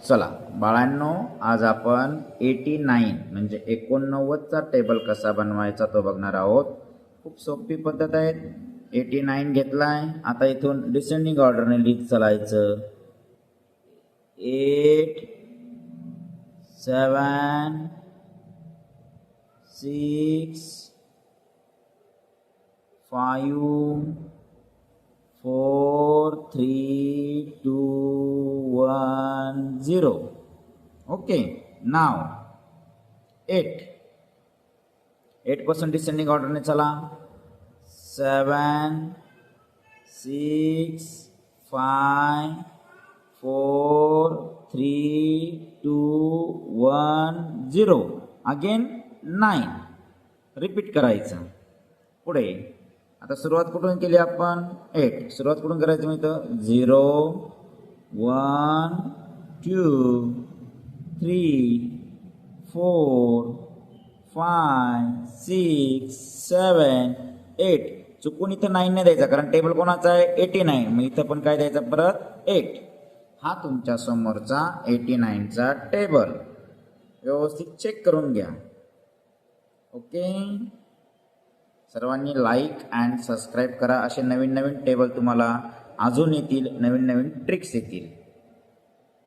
चला बाळांनो, आज आपण 89 म्हणजे 89चा टेबल कसा बनवायचा तो बघणार आहोत. खूप सोपी पद्धत आहे. 89 घेतलाय. आता इथून डिसेंडिंग ऑर्डरने लिहित चालायचं. 8 7 6 5 4 3 2 1 0. Okay, now 8 पासून डिसेंडिंग ऑर्डरने चला. 7 6 5 4 3 2 1 0. अगेन 9 रिपीट करायचं. पुढे आता सुरुवात कुठून केली आपण? 8. सुरुवात कुठून करायची माहिती? 0 1 2 3 4 5 6 7 8. चुकून इथं 9 नाही द्यायचा, कारण टेबल कोणाचा आहे? 89. मग इथं पण काय द्यायचं? परत 8. हा तुमच्या समोरचा 89चा टेबल. व्यवस्थित चेक करून घ्या. ओके, सर्वांनी लाईक अँड सबस्क्राईब करा. असे नवीन नवीन टेबल तुम्हाला अजून येतील, नवीन नवीन ट्रिक्स येतील.